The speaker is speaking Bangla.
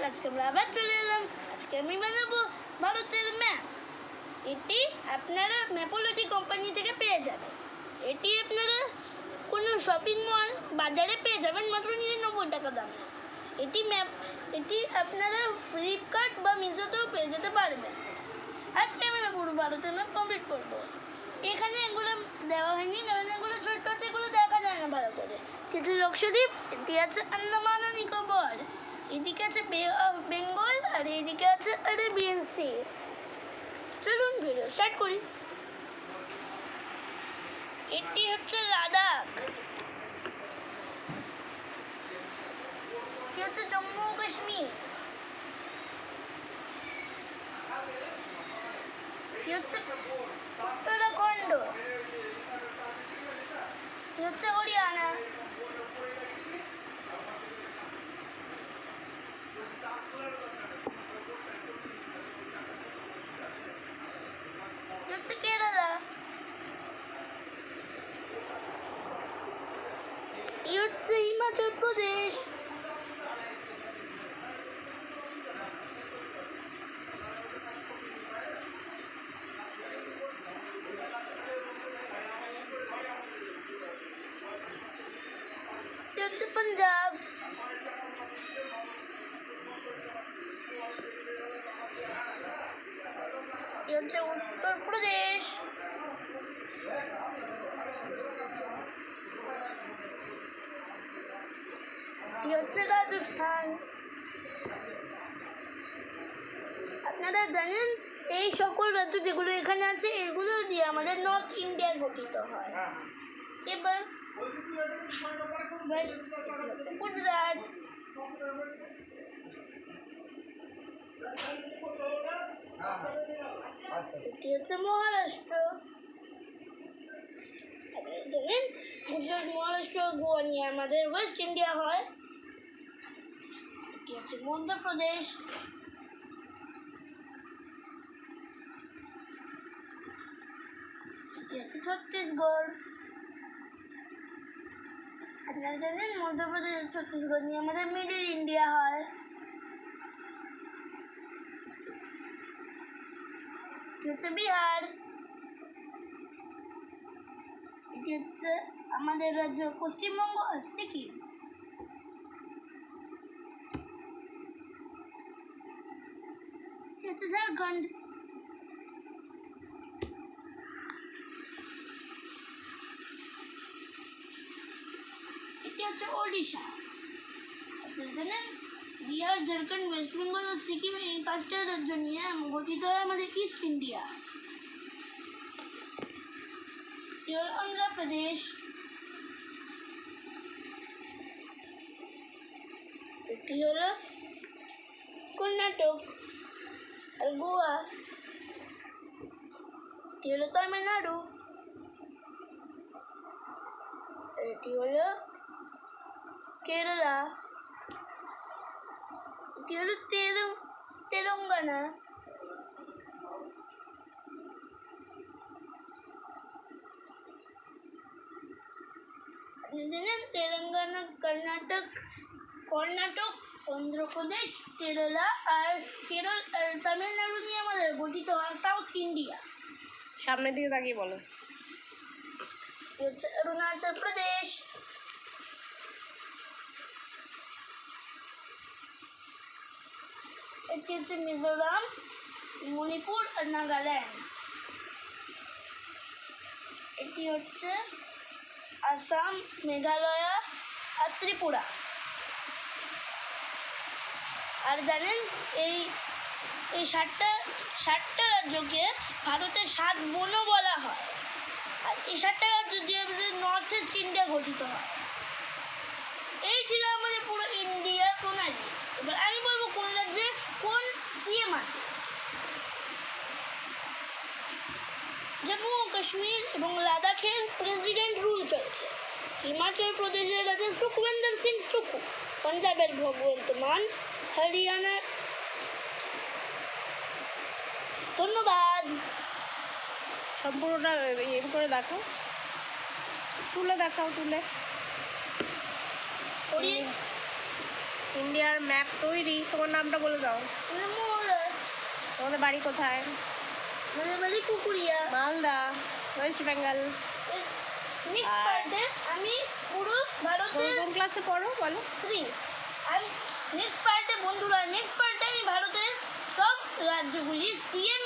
আজকে আমরা আবার চলে এলাম। আজকে আমি বানাবো ভারতের ম্যাপ। এটি আপনারা ম্যাপোলজি কোম্পানি থেকে পেয়ে যাবেন। এটি আপনারা কোনো শপিং মল বাজারে পেয়ে যাবেন মাত্র 99 টাকা দামে। এটি আপনারা ফ্লিপকার্ট বা মিশোতেও পেয়ে যেতে পারবেন। আজকে আমি পুরো ভারতের ম্যাপ কমপ্লিট করবো। এখানে এগুলো দেওয়া হয়নি কারণ এগুলো ছোট্ট আছে, এগুলো দেখা যায় না ভালো করে। কিছু লক্ষদ্বীপ, এটি আছে আন্দামান ও নিকোবর, এদিকে আছে বে অফ বেঙ্গল, আর এদিকে আছে আরেবিয়ান সি। চলুন ভিডিও স্টার্ট করি। এটি হচ্ছে লাদাখ, এটি হচ্ছে জম্মু ও কাশ্মীর, এটি হচ্ছে উত্তরাখণ্ড, এটি হচ্ছে হরিয়ানা, এটি হচ্ছে কেরালা, এটি হচ্ছে হিমাচল প্রদেশ, এটি হচ্ছে পাঞ্জাব, এটি হচ্ছে উত্তরপ্রদেশ, এটি হচ্ছে রাজস্থান। আপনারা জানেন এই সকল রাজ্য যেগুলো এখানে আছে এগুলো দিয়ে আমাদের নর্থ ইন্ডিয়া গঠিত হয়। এবার গুজরাট, এটি হচ্ছে মহারাষ্ট্র। জানেন গুজরাট, মহারাষ্ট্র, গোয়া নিয়ে আমাদের ওয়েস্ট ইন্ডিয়া হয়। এটি হচ্ছে মধ্যপ্রদেশ, এটি হচ্ছে ছত্তিশগড়। আপনারা জানেন মধ্যপ্রদেশ, ছত্তিশগড় নিয়ে আমাদের মিডল ইন্ডিয়া হয়। এটি হচ্ছে বিহার, এটি হচ্ছে আমাদের রাজ্য পশ্চিমবঙ্গ আর সিকিম। এটি হচ্ছে ঝাড়খণ্ড, এটি হচ্ছে ওড়িশা। আপনারা জানেন বিহার, ঝাড়খণ্ড, ওয়েস্ট বেঙ্গল ও সিকিম এই 5টা রাজ্য নিয়ে গঠিত হয় আমাদের ইস্ট ইন্ডিয়া। এটি হল অন্ধ্রপ্রদেশ, এটি হল কর্ণাটক আর গোয়া, এটি হল তামিলনাড়ু, এটি হল কেরালা, এটি হল তেলেঙ্গানা, আপনি জানেন তেলেঙ্গানা, কর্ণাটক, অন্ধ্রপ্রদেশ, কেরালা আর তামিলনাড়ু নিয়ে আমাদের গঠিত হয় সাউথ ইন্ডিয়া। সামনের দিকে তাকিয়ে বলো। হচ্ছে অরুণাচল প্রদেশ, এটি হচ্ছে মিজোরাম, মণিপুর আর নাগাল্যান্ড, এটি হচ্ছে আসাম, মেঘালয় আর ত্রিপুরা। আর জানেন এই 7টা রাজ্যকে ভারতের 7 বনও বলা হয়। আর এই 7টা রাজ্য দিয়ে আমাদের নর্থ ইস্ট ইন্ডিয়া গঠিত হয়। এই ছিল আমাদের পুরো ইন্ডিয়ার প্রণালী। এবার আমি বলবো কোন রাজ্যে কোন সিএম আছে। জম্মু ও কাশ্মীর এবং লাদাখের প্রেসিডেন্ট রুল চলছে। হিমাচল প্রদেশের রাজা সুখবিন্দর সিং সুখু, পাঞ্জাবের ভগবন্ত মান, হরিয়ানার। ধন্যবাদ। সম্পূর্ণটা এর করে দেখাও, তুলে দেখাও, তুলে ইন্ডিয়ার ম্যাপ তৈরি। তোমার নামটা বলে দাও। তোমাদের বাড়ি কোথায়? আমাদের বাড়ি পুকুরিয়া। মালদা, ওয়েস্ট বেঙ্গল। নেক্সট আর- পার্টে আমি পুরো ভারতের কোন ক্লাসে পড়ো বলো? 3 আর নেক্সট পার্টে বন্ধুরা, নেক্সট পার্টে আমি ভারতের সব রাজ্যগুলি সিএম